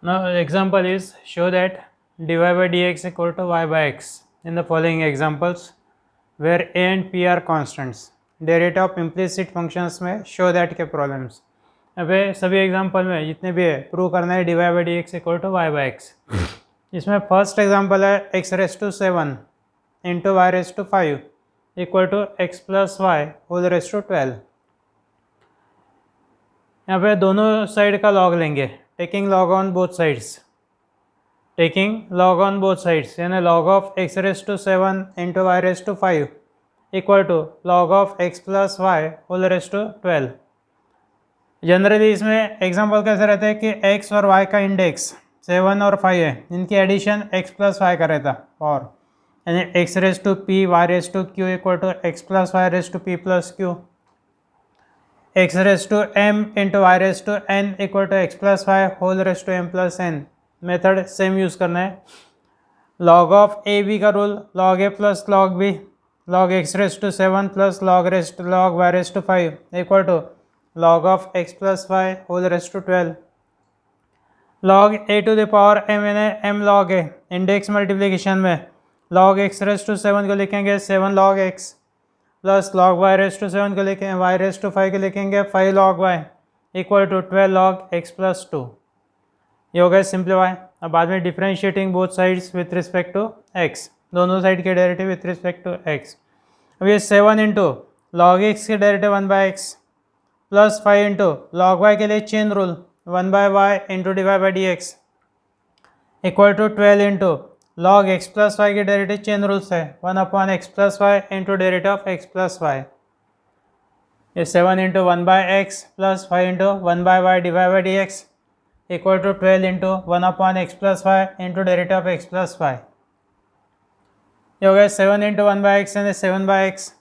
Now example is show that dy by dx equal to y by x in the following examples where a and p are constants. Derivative of implicit functions में show that के problems. अबे सभी example में जितने भी है prove करना है dy by dx equal to y by x. इसमें फर्स्ट एग्जाम्पल है x raise to 7 into y raise to 5 equal to x plus y whole raise to 12. यहाँ पे दोनों साइड का लॉग लेंगे, taking log on both sides, यानी log of x raise to 7 into y raise to 5 equal to log of x plus y whole raise to 12. Generally इसमें example कैसे रहते हैं कि x और y का इंडेक्स 7 और 5 है, इनकी एडिशन x प्लस वाई का रहता, और यानी x raise to p y raise to q equal to x plus y raise to p plus q, x raise to m into y raise to n equal to x plus y whole raise to m plus n. Method same use करना है. Log of a b का rule, log a plus log b, log x raise to 7 plus log y raise to 5 equal to log of x plus y whole raised to 12. log a to the power m यानी m log a, index multiplication में log x raise to 7 को लिखेंगे 7 log x plus log y raise to 7 को लिखेंगे y raise to 5 को लिखेंगे 5 log y equal to 12 log x plus 2. ये हो गया सिंप्लीफाई. अब बाद में differentiating both sides with respect to x, दोनों साइड के derivative with respect to x. अब ये 7 इंटू log x के derivative 1 by x plus 5 into log y के लिए chain rule 1 by y into d y by d x equal to 12 into log x plus y की derivative chain rule से 1 upon x plus y into derivative of x plus y. ये 7 into 1 by x plus 5 into 1 by y d y by d x equal to 12 into 1 upon x plus y into derivative of x plus y. ये हो गया 7 into 1 by x यानी 7 by x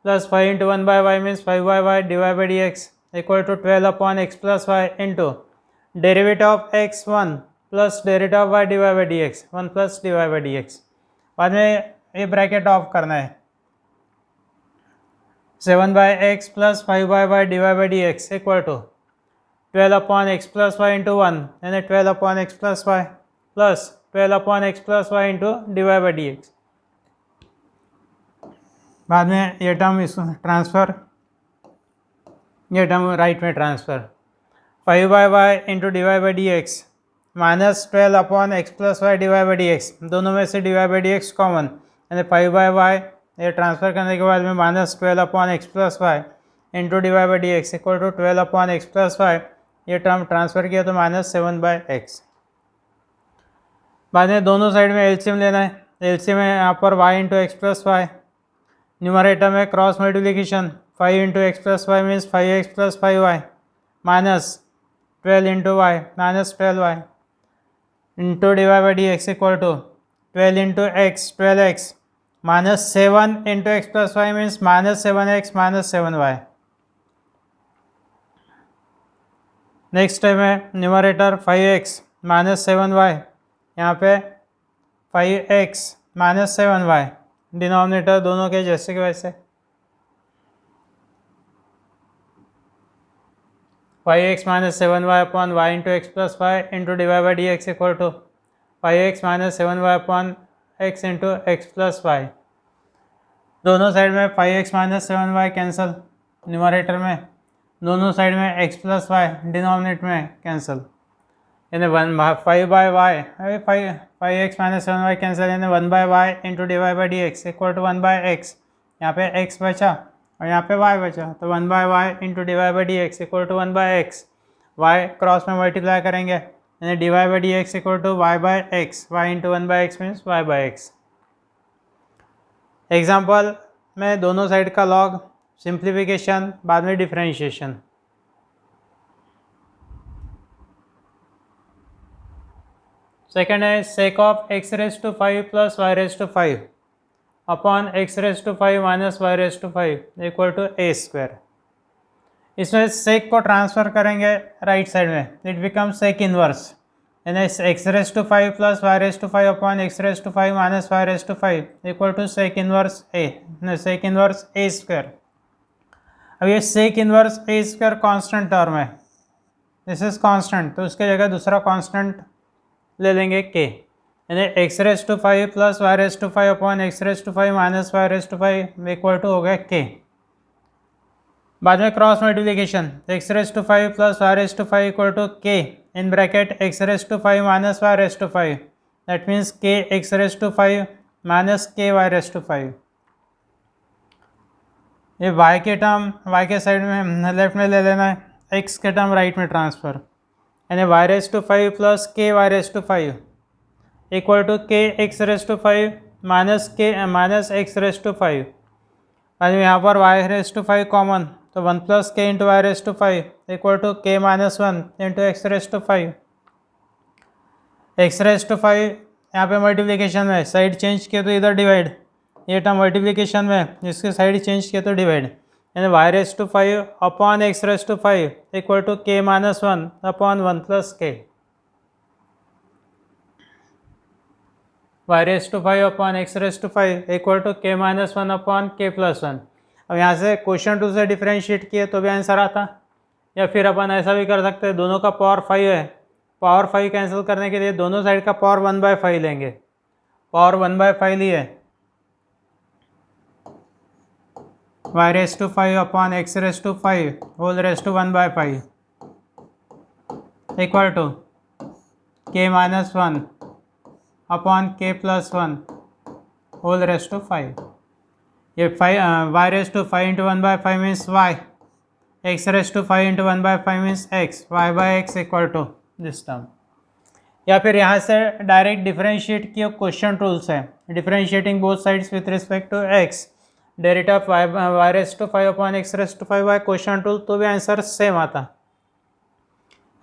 plus 5 into 1 by y means 5 by y d y by d x equal to 12 upon x plus y into derivative of x 1 plus derivative of y d y by d x 1 plus d y by d x. बाद में ये bracket off करना है. 7 by x plus 5 by y d y by d x equal to 12 upon x plus y into 1 यानी 12 upon x plus y plus 12 upon x plus y into d y by d x. बाद में ये term इस transfer, ये term right में transfer 5 by y into d y by d x minus 12 upon x plus y d y by d x, दोनों में से d y by d x common यानी 5 बाय वाई, ये transfer करने के बाद में minus 12 upon x plus y into d y by d x equal to 12 upon x plus y, ये टर्म ट्रांसफ़र किया तो माइनस 7 बाय एक्स. बाद में दोनों साइड में एलसीएम लेना है. एलसीएम है यहाँ पर y into x plus y, numerator में cross multiplication 5 into x plus y means 5x plus 5y minus 12 into y minus 12y into d y by d x equal to 12 into x 12x minus 7 into x plus y means minus 7x minus 7y. Next time है numerator 5x minus 7y, यहाँ पे 5x minus 7y, denominator दोनों के जैसे के वैसे 5x minus 7y upon y into x plus y into d y by d x equal to 5x minus 7y upon x into x plus y. दोनों side में 5x minus 7y cancel, numerator में दोनों side में x plus y, denominator में cancel यानी 5 by Y 5x minus 7y cancel यानी 1 by y into d y by d x equal to 1 by x. यहाँ पे x बचा और यहाँ पे y बचा तो 1 by y into d y by d x equal to 1 by x. y cross में मल्टीप्लाई करेंगे यानी d y by d x equal to y by x, y into 1 by x means y by x. Example में दोनों side का log, simplification, बाद में differentiation. Second है sec of x raise to 5 plus y raise to 5 upon x raise to 5 minus y raise to 5 equal to a square. इसमें sec को transfer करेंगे right side में, इट बिकम सेक इनवर्स यानी x raise to 5 plus y raise to 5 upon x raise to 5 minus y raise to 5 equal to sec inverse a, sec inverse a square. अब ये सेक inverse a square constant term है this is constant, तो उसके जगह दूसरा constant ले लेंगे k, यानी x⁵ plus y⁵ upon x⁵ minus y⁵ equal to हो गया k। बाद में cross multiplication, x⁵ plus y⁵ equal to k in bracket x⁵ minus y⁵, that means k x⁵ minus k y⁵। ये y के term y के side में left में ले लेना है, x के टर्म राइट में ट्रांसफ़र, यानी y⁵ plus k y⁵ equal to k x⁵ minus x⁵। और यहाँ पर y⁵ कॉमन, तो 1 plus k into y⁵ equal to k minus 1 into x⁵। x⁵ यहाँ पे मल्टीप्लिकेशन में साइड चेंज किया तो इधर डिवाइड, ये टर्म मल्टीप्लिकेशन में जिसकी साइड चेंज किया तो डिवाइड, यानी y⁵ upon x⁵ equal to k minus 1 upon 1 plus k। y⁵ upon x⁵ equal to k minus 1 upon k plus 1। अब यहाँ से क्वेश्चन 2 से डिफ्रेंशिएट किए तो भी आंसर आता, या फिर अपन ऐसा भी कर सकते हैं, दोनों का पावर 5 है, पावर 5 कैंसिल करने के लिए दोनों साइड का पावर 1/5 लेंगे, पावर 1/5 लिए y⁵ upon x⁵ whole raise to 1/5 equal to k minus 1 upon k plus 1 whole raise to 5। ये y⁵ into 1/5 means y, x⁵ into 1/5 means x, y/x equal to this term. या फिर यहाँ से direct differentiate किया quotient rule से, differentiating both sides with respect to x, derivative of y⁵ upon x⁵ by quotient rule, तो भी answer same आता।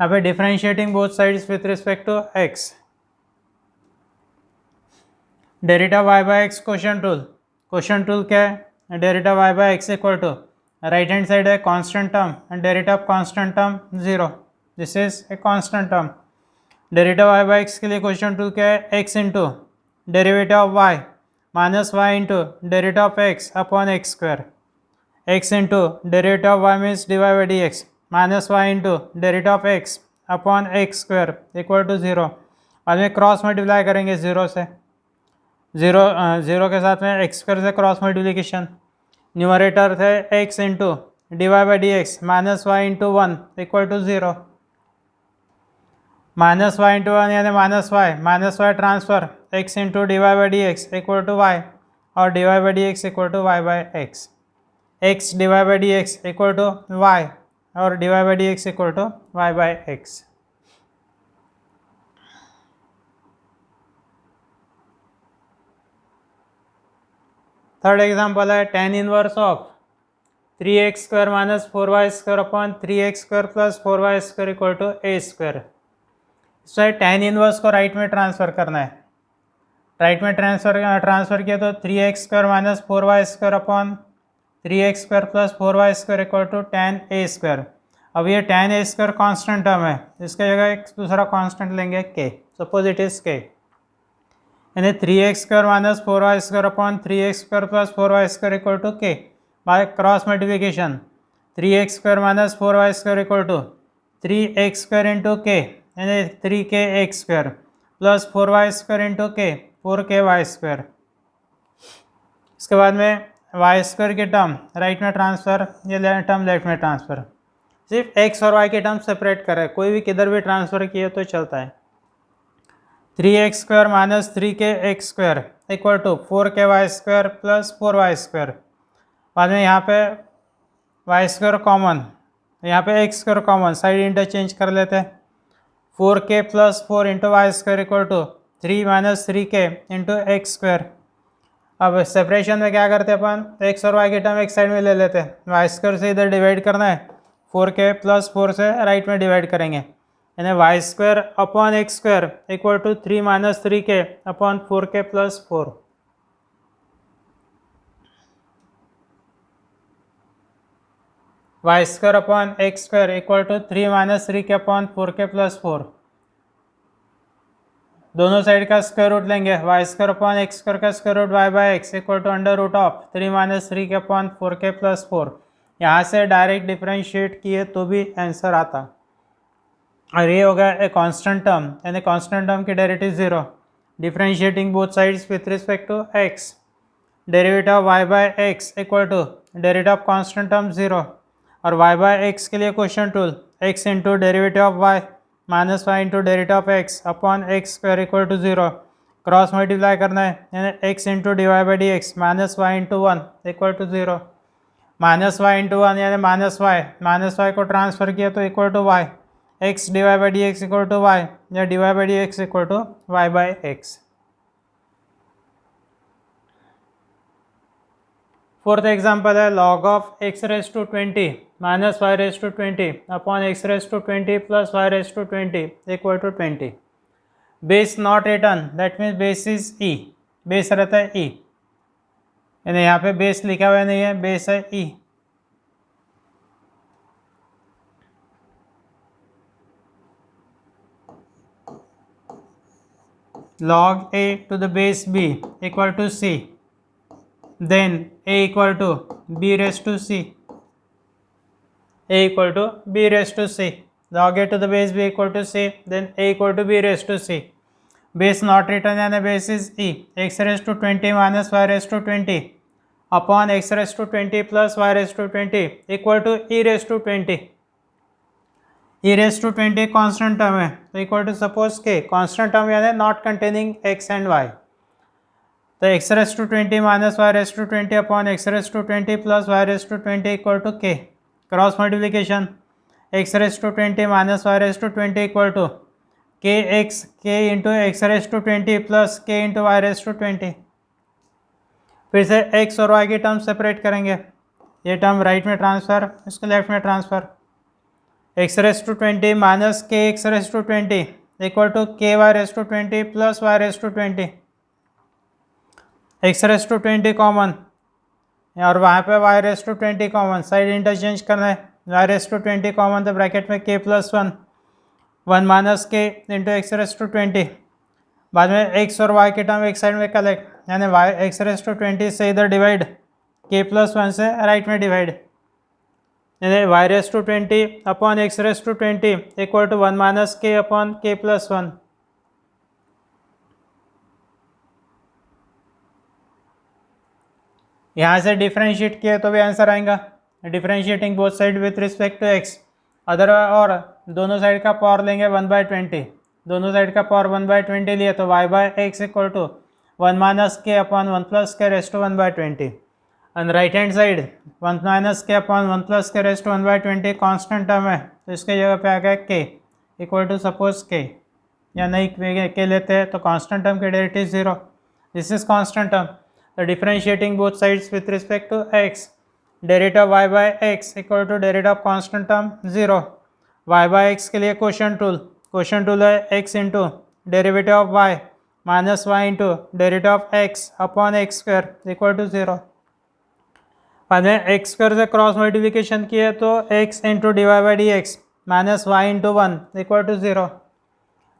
यहाँ पे differentiating both sides with respect to x, derivative y/x question tool क्या है, derivative y/x equal to right hand side है constant term and derivative of constant term 0, this is a constant term. Derivative y/x के लिए question tool क्या है, x into derivative of y minus y into derivative of x upon x square, x into derivative of y means dy by dx minus y into derivative of x upon x square equal to 0। बाद में cross multiply करेंगे 0 से, 0 के साथ में x square से cross multiplication, numerator थे x into dy by dx minus y into 1 equal to 0, minus y into 1 यानी minus y transfer x into dy by dx equal to y, और dy by dx equal to y by x, x dy by dx equal to y और dy by dx equal to y by x। Third example है tan inverse of 3x² minus 4y² upon 3x² plus 4y² equal to a²। इसमें tan inverse को right में transfer करना है, right में transfer किया तो 3x² minus 4y² upon 3x² plus 4y² equal to tan a²। अब ये tan a² कांस्टेंट टर्म है, इसके जगह एक दूसरा कांस्टेंट लेंगे k, suppose it is k, यानी 3x² minus 4y² upon 3x² plus 4y² equal to k by cross multiplication, 3x² minus 4y² equal to 3x² into k यानी 3kx² plus 4y² into k 4ky²। इसके बाद में y² के term right में transfer, ये term left में transfer, सिर्फ x और y के टर्म सेपरेट करें, कोई भी किधर भी ट्रांसफ़र किए तो चलता है। 3x² minus 3kx² equal to 4ky² plus 4y²। बाद में यहाँ पे y² कॉमन, यहाँ पे x² कॉमन, साइड इंटरचेंज कर लेते हैं, 4k plus 4 into y² equal to 3 minus 3k into x²। अब सेपरेशन में क्या करते हैं अपन, x और y के टर्म एक साइड में ले लेते हैं, y² से इधर डिवाइड करना है, 4k प्लस 4 से राइट में डिवाइड करेंगे, यानी y² upon x² equal to 3 minus 3k upon 4k plus 4। y² upon x² equal to 3 minus 3k upon 4k plus 4। दोनों साइड का स्क्वायर रूट लेंगे, y² अपॉन x² का square root y by x equal to under root of 3 minus 3k upon 4k plus 4। यहाँ से direct differentiate किए तो भी answer आता। और ये होगा ए कांस्टेंट टर्म, यानी कांस्टेंट टर्म की derivative 0, differentiating both sides with respect to x, derivative of y by x equal to derivative of constant term 0, और y बाय x के लिए question rule x into derivative of y minus y into derivative of x upon x square equal to 0, cross multiply करना है, यानी x into divide by d x minus y into 1 equal to 0, minus y into 1 यानी minus y को transfer किया तो equal to y, x divide by d x equal to y या divide by d x equal to y by x. Fourth example है log of x raise to 20 minus y raise to 20 upon x raise to 20 plus y raise to 20 equal to 20। Base not written, that means base is E, base रहता है ई, यानी यहाँ पे base लिखा हुआ नहीं है, बेस है ई। log a to the base b equal to c, then a equal to b raised to c, a equal to b raised to c, log a to the base b equal to c, then a equal to b raised to c, base not written यानी base is e, x raised to 20 minus y raised to 20 upon x raised to 20 plus y raised to 20 equal to e raised to 20, e raised to 20 constant term है तो equal to suppose k constant term यानी not containing x and y, तो x raise to 20 minus y raise to 20 upon x raise to 20 plus y raise to 20 equal to k, cross multiplication x raise to 20 minus y raise to 20 equal to k into x raise to 20 plus k into y raise to 20। फिर से x और y की term separate करेंगे, ये term right में transfer, इसको left में transfer, x raise to 20 minus k x raise to 20 equal to k y raise to 20 plus y raise to 20, x raise to 20 common और वहाँ पे y raise to 20 common, side interchange करना है, y raise to 20 common तो bracket में k plus 1 minus k into x raise to 20, बाद में x और वाई के टर्म एक साइड में कलेक्ट, यानी वाई एक्स रेस टू 20 से इधर डिवाइड, के प्लस 1 से राइट में डिवाइड, यानी y raise to 20 upon x raise to 20 equal to 1 minus k upon k plus 1। यहाँ से डिफ्रेंशिएट किए तो भी आंसर आएगा, differentiating both side with respect to x, other और दोनों साइड का पावर लेंगे 1/20, दोनों साइड का पावर 1/20 लिए तो y by x equal to 1 minus k upon 1 plus k raise to 1/20, and right hand side 1 minus k upon 1 plus k raise to 1/20 constant term है तो इसके जगह पे आ गया के इक्वल टू सपोज के, या नहीं के लेते हैं तो कॉन्स्टेंट टर्म की derivative 0, this is constant term, तो differentiating both sides with respect to x, derivative y by x equal to derivative of constant term 0, y by x के लिए क्वेश्चन टूल है x into derivative of y minus y into derivative of x upon x square equal to 0, बाद में x square से cross multiplication किए तो x into divide by d x minus y into 1 equal to 0,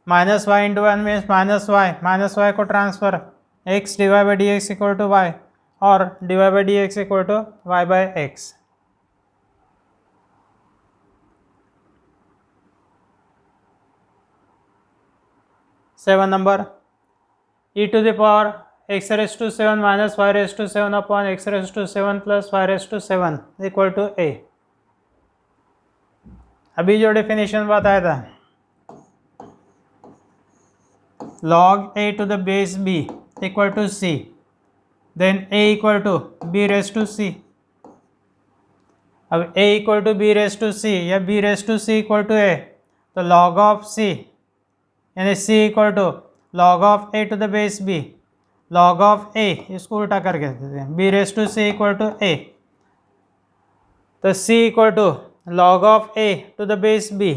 minus y into 1 means minus y को transfer, x divide by d x equal to y और divide by d x equal to y by x. Seven number e to the power x raise to 7 minus y raise to 7 upon x raise to 7 plus y raise to 7 equal to a। अभी जो definition बताया था log a to the base b equal to c, then a equal to b raised to c, अब a equal to b raised to c या b raised to c equal to a, तो log of c यानी c equal to log of a to the base b, log of a इसको उल्टा करके देते हैं, b raised to c equal to a, तो c equal to log of a to the base b,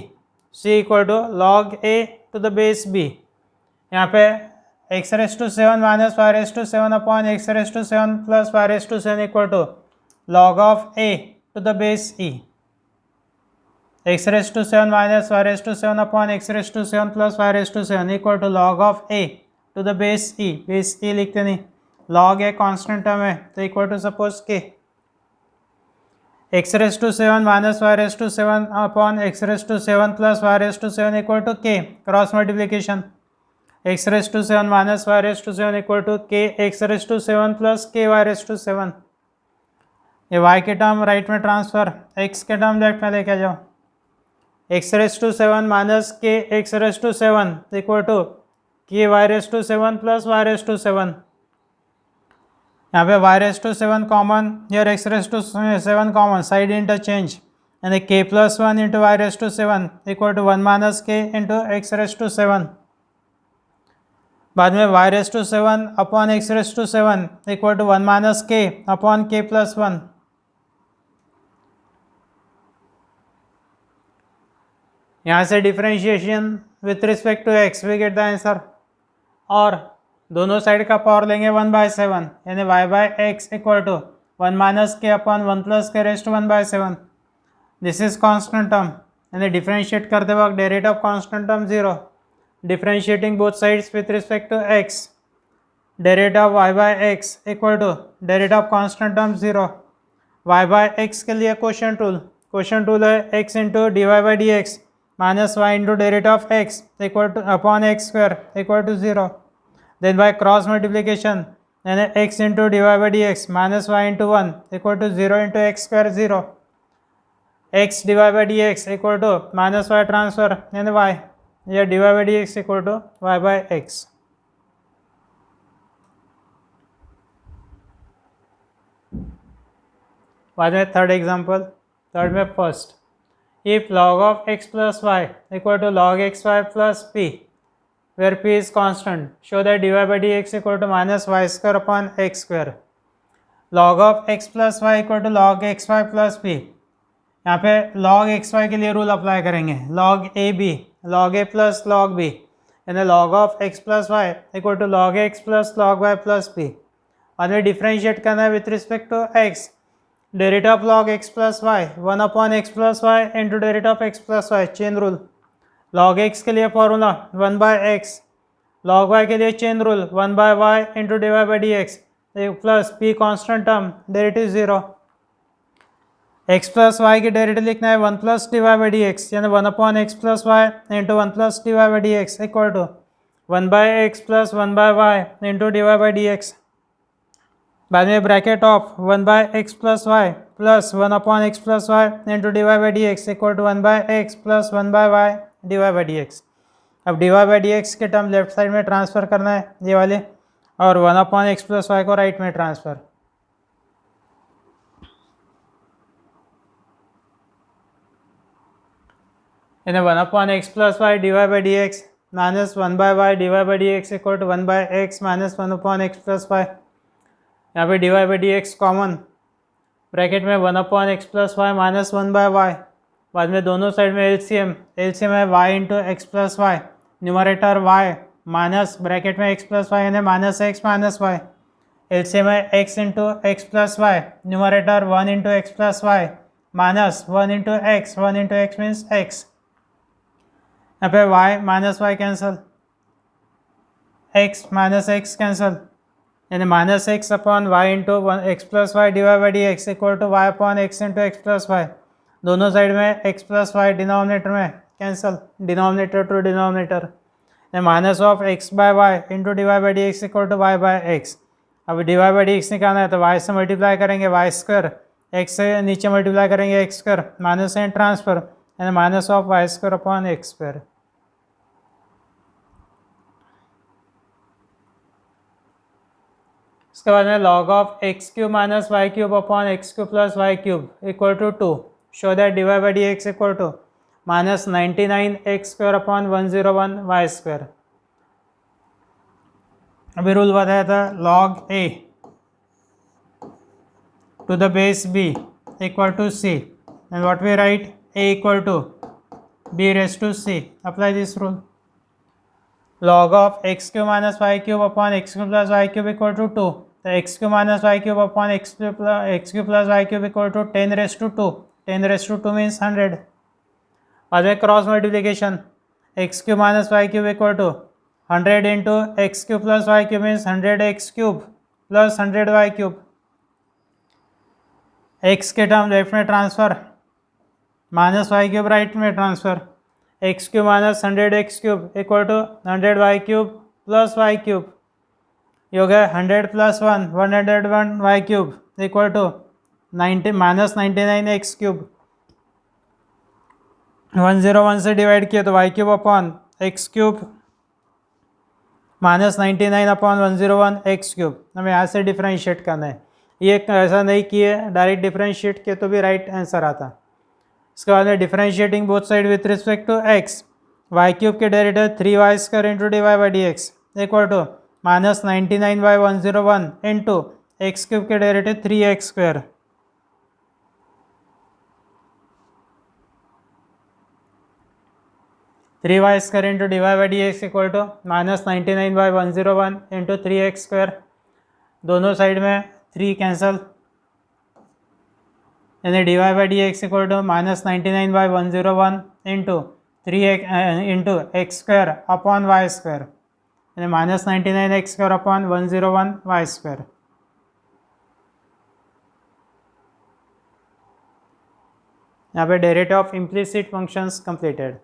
c equal to log a to the base b, यहाँ पे x raise to 7 minus y raise to 7 upon x raise to 7 plus y raise to 7 equal to log of a to the base e, x raise to 7 minus y raise to 7 upon x raise to 7 plus y raise to 7 equal to log of a to the base e लिखते नहीं, log a constant term है तो equal to suppose k, x raise to 7 minus y raise to 7 upon x raise to 7 plus y raise to 7 equal to k, cross multiplication. X raise to 7 minus y raise to 7 equal to k x raise to 7 plus k y raise to 7। ये y के term right में transfer, x के term left में लेके जाओ। X raise to 7 minus k x raise to 7 equal to k y raise to 7 plus y raise to 7। यहाँ पे y raise to 7 common, here x raise to 7 common, side interchange, यानी k plus 1 into y raise to 7 equal to 1 minus k into x raise to 7। बाद में y raise to 7 upon x raise to 7 equal to 1 minus k upon k plus 1। यहाँ से differentiation with respect to x we get the answer, और दोनों side का power लेंगे 1/7, यानी y by x equal to 1 minus k upon 1 plus k raised 1/7। This is constant term, यानी differentiate करते वक्त derivative of constant term 0, differentiating both sides with respect to x, derivative of y by x equal to derivative of constant term 0। y by x के लिए question rule है x into d y by d x minus y into derivative of x equal to upon x square equal to 0। Then by cross multiplication, यानी x into d y by d x minus y into 1 equal to 0 into x square 0। x d y by d x equal to minus y transfer, यानी y, या d y by d x equal to y by x. बाद में third example, third में first, if log of x plus y equal to log xy plus p, where p is constant, show that dy by dx equal to minus y square upon x square. log of x plus y equal to log xy plus p, यहाँ पे log xy के लिए rule apply करेंगे, log a b, log a plus log b, यानी log of x plus y equal to log x plus log y plus p। बाद में differentiate करना है with respect to x, derivative of log x plus y 1 upon x plus y into derivative of x plus y, chain rule. log x के लिए formula 1 by x, log y के लिए chain rule 1 by y into d y by d x plus p constant term, derivative 0। x plus y की derivative लिखना है 1 plus d y by d x, यानी 1 upon x plus y into 1 plus d y by d x equal to 1 by x plus 1 by y into d y by d x. बाद में bracket of 1 by x plus y plus 1 upon x plus y into d y by d x equal to 1 by x plus 1 by y d y by d x. अब d y by d x के term left side में transfer करना है ये वाले, और 1 upon x plus y को right में ट्रांसफर। यानी 1 upon x plus y d y by d x minus 1 by y d y by d x equal to 1 by x minus 1 upon x plus y. यहाँ पे d y by d x common, bracket में 1 upon x plus y minus 1 by Y. बाद में दोनों side में LCM है y into x plus y, numerator y minus bracket में x plus y यानी minus x minus y, LCM है x into x plus y, numerator 1 into x plus y minus 1 into x means x. यहाँ पे y minus y cancel, x minus x cancel, यानी minus x upon y into x plus y d y by d x equal to Y upon x into x plus y. दोनों side में x plus y denominator में cancel, denominator to denominator, minus of x by y into d y by d x equal to y by x. अब d y by d x निकालना है तो Y से multiply करेंगे Y square, x से नीचे multiply करेंगे x square, minus and transfer, यानी minus of y square upon x square. इसके बाद में log of x cube minus y cube upon x cube plus y cube equal to 2, show that d y by d x equal to minus 99 x square upon 101 y square. अभी rule बताया था log a to the base b equal to c, and what we right a equal to b raise to c। Apply this rule, log of x cube minus y cube upon x cube plus y cube equal to 2, तो x cube minus y cube upon x cube plus y cube equal to 10 raise to 2, 10 raise to 2 means 100। बाद में cross multiplication, x cube minus y cube equal to 100 into x cube plus y cube means 100 x cube plus 100 y cube. X के term left में transfer, minus y cube right में transfer, x cube minus 100x³ equal to 100y³ plus y cube, ये हो गया 100 + 1 101y³ equal to 90 minus 99x³। 101 से divide किया तो y³ upon x³ minus 99 upon 101 x³ हमें यहाँ से डिफ्रेंशिएट करना है। ये ऐसा नहीं किए, डायरेक्ट डिफ्रेंशिएट किए तो भी राइट आंसर आता। इसके बाद में differentiating both side with respect to x, y³ के derivative 3y² into dy/dx equal to minus 99/101 into x³ के derivative 3x²। Three y square into dy/dx equal to minus 99/101 into 3x²। दोनों side में 3 cancel, यानी dy/dx equal to minus 99/101 into 3 into x² upon y², यानी minus 99x² upon 101 y²। यहाँ पे derivative of implicit functions completed.